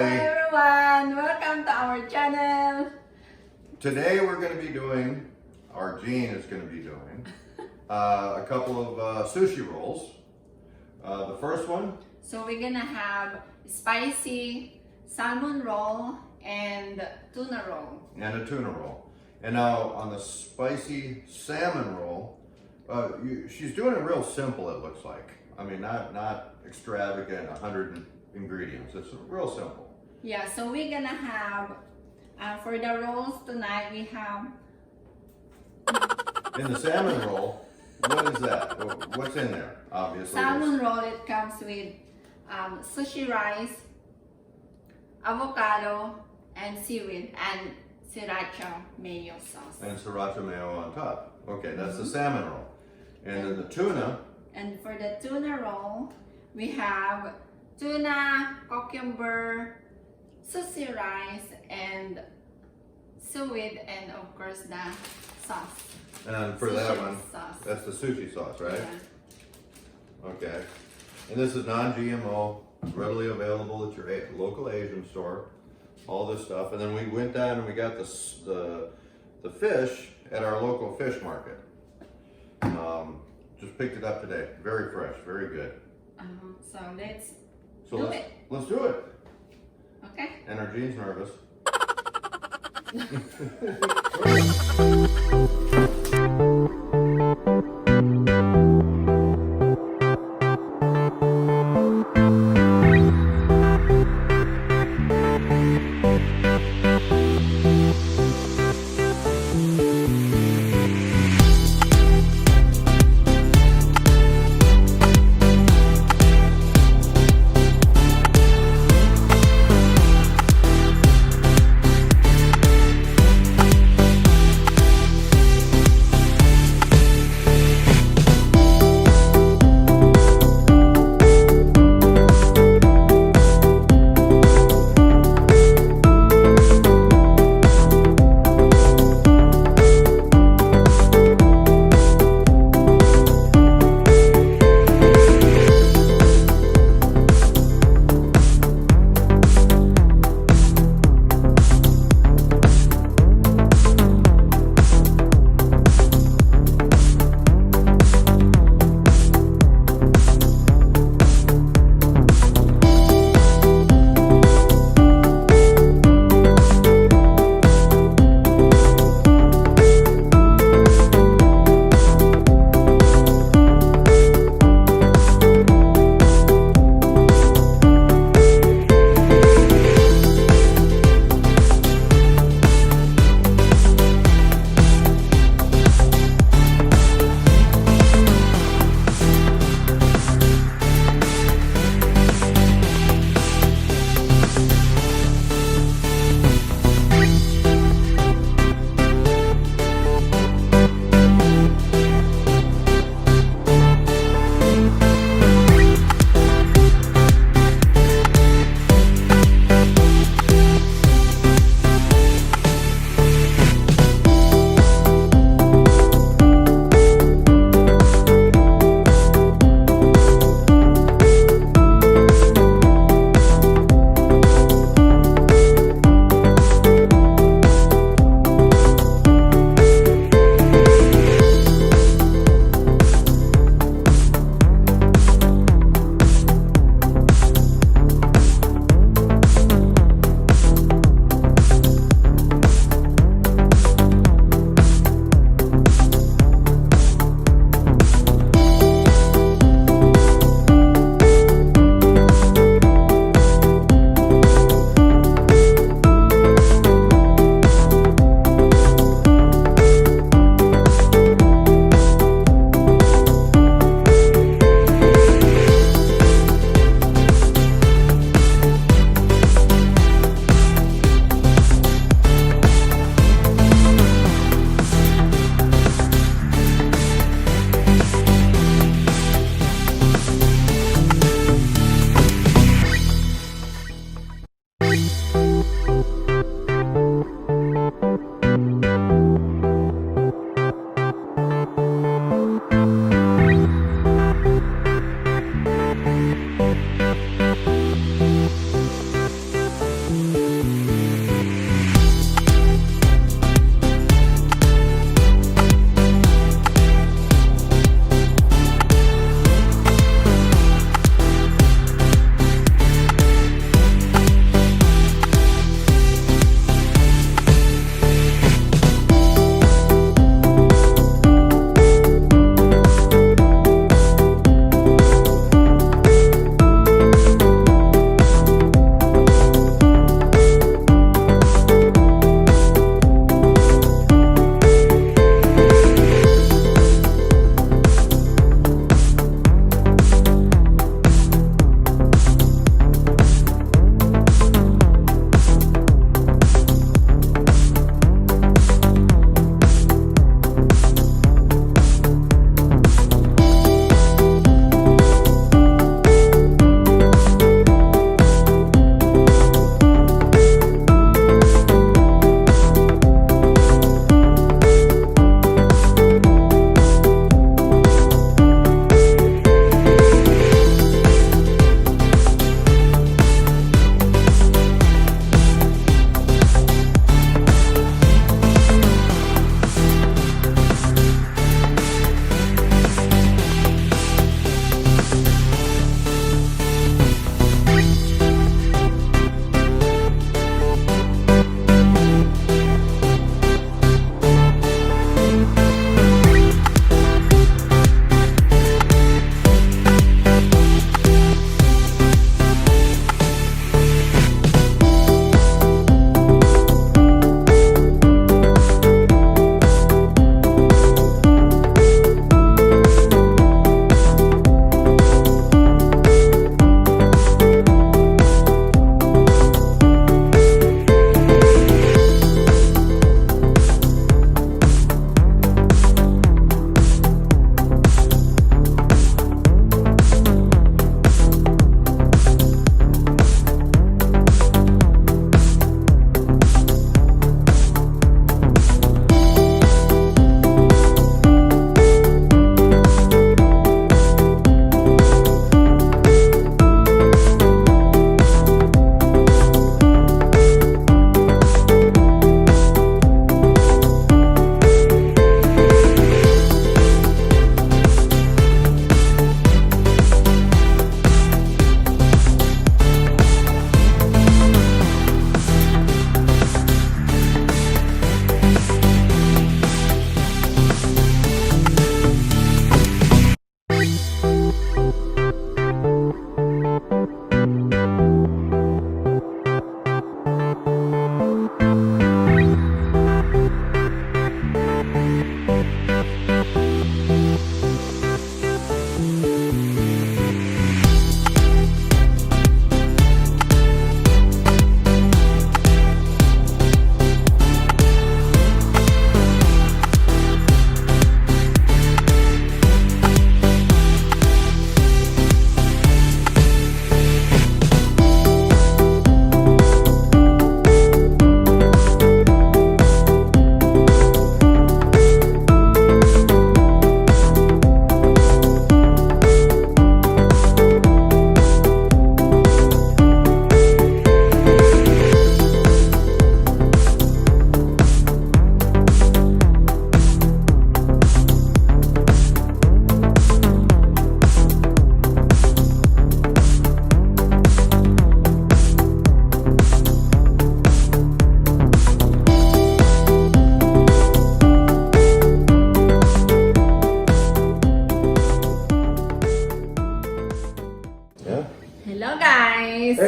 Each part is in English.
everybody. Hello everyone, welcome to our channel. Today we're going to be doing, or Jean is going to be doing, a couple of sushi rolls. The first one. So we're gonna have spicy salmon roll and tuna roll. And a tuna roll. And now on the spicy salmon roll, she's doing it real simple, it looks like. I mean, not extravagant, 100 ingredients. It's real simple. Yeah, so we're gonna have, for the rolls tonight, we have... In the salmon roll, what is that? What's in there? Obviously. Salmon roll, it comes with sushi rice, avocado, and seaweed, and sriracha mayo sauce. And sriracha mayo on top. Okay, that's the salmon roll. And then the tuna. And for the tuna roll, we have tuna, cucumber, sushi rice, and seaweed, and of course the sauce. And for Sushi that one, sauce. that's the sushi sauce, right? Yeah. Okay. And this is non-GMO, readily available at your local Asian store. All this stuff. And then we went down and we got the fish at our local fish market. Just picked it up today. Very fresh, very good. So let's So do let's it. let's do it. Okay. And our Jean's nervous.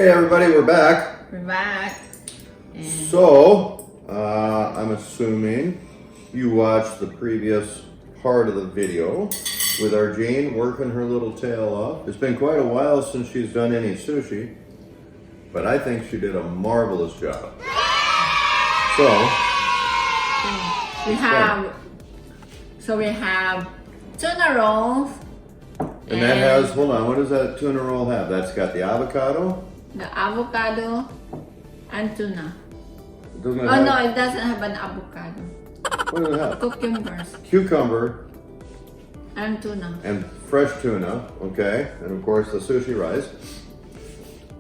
Okay, everybody, we're back. We're back. And So, I'm assuming you watched the previous part of the video with our Jane working her little tail off. It's been quite a while since she's done any sushi, but I think she did a marvelous job. So, we have tuna rolls. and that has, hold on, what does that tuna roll have? That's got the avocado? The avocado and tuna. Doesn't it Oh have, no, it doesn't have an avocado. what does it have? Cucumbers Cucumber and tuna. and fresh tuna, okay, and of course the sushi rice.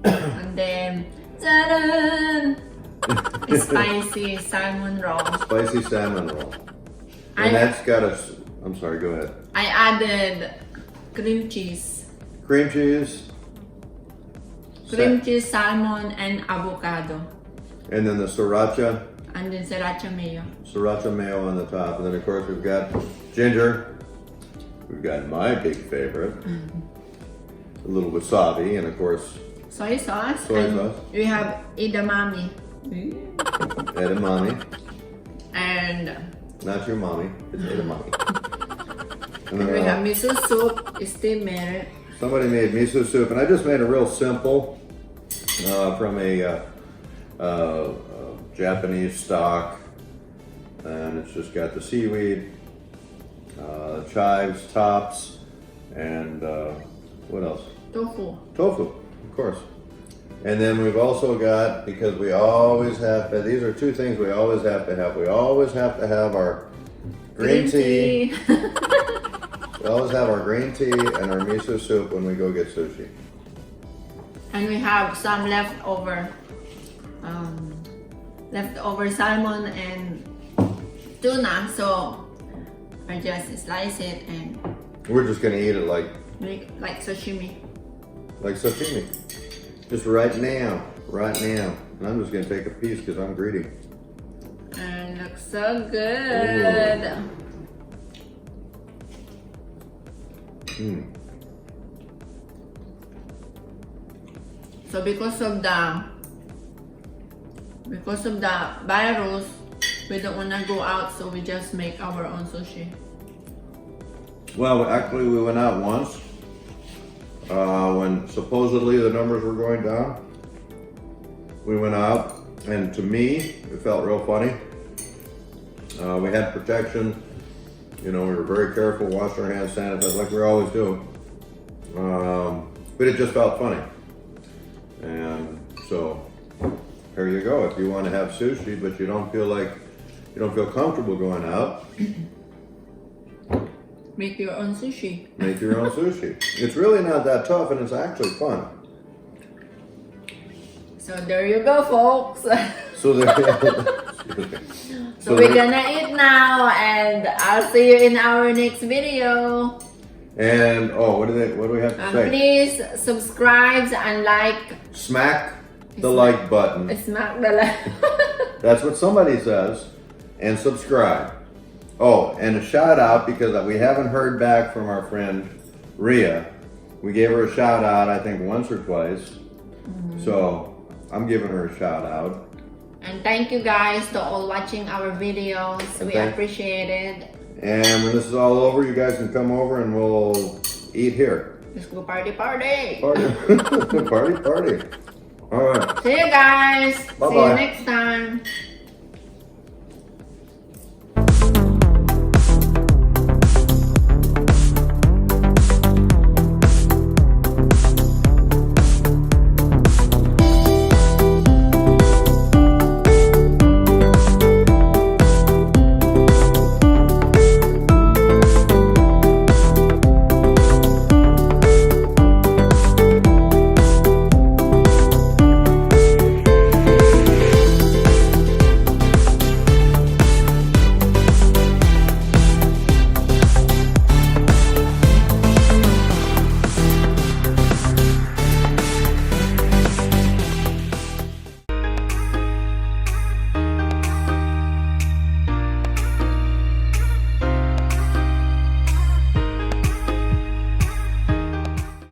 And then, ta-da! Spicy salmon roll. Spicy salmon roll. I- And that's got a, I'm sorry, go ahead. I added cream cheese. Cream cheese. Cream cheese, salmon, and avocado. And then the sriracha And then sriracha mayo. mayo on the top. And then of course we've got ginger. We've got my big favorite. A little wasabi and of course Soy sauce. Soy and sauce. We have edamame. edamame. And Not your mommy, it's edamame. And we then, have miso soup, steamed milk. somebody made miso soup, and I just made it real simple from a Japanese stock, and it's just got the seaweed, chives, tops, and what else? Tofu. Tofu, of course. And then we've also got, because we always have to, these are two things we always have to have. We always have to have our green tea. We always have our green tea and our miso soup when we go get sushi. And we have some leftover salmon and tuna. So I just slice it and We're just gonna eat it like like sashimi. sashimi. Just right now. And I'm just gonna take a piece because I'm greedy. And it looks so good. Mm. So because of the virus, we don't wanna go out, so we just make our own sushi. Well, actually, we went out once when supposedly the numbers were going down. We went out, and to me, it felt real funny. We had protection. You know, we were very careful, washed our hands, sanitized like we always do. But it just felt funny. And so, here you go. If you want to have sushi, but you don't feel comfortable going out, Make your own sushi. make your own sushi. It's really not that tough, and it's actually fun. So there you go, folks. So there. So we're gonna eat now, and I'll see you in our next video. And what do we have to say? Please subscribe and like. Smack the like button. Smack the like. That's what somebody says. And subscribe. Oh, and a shout out because we haven't heard back from our friend Rhea. We gave her a shout out, I think once or twice. So I'm giving her a shout out. And thank you guys to all watching our videos. We appreciate it. And when this is all over, you guys can come over and we'll eat here. Let's go party. Party. Party. All right. See you guys. Bye-bye. See you next time.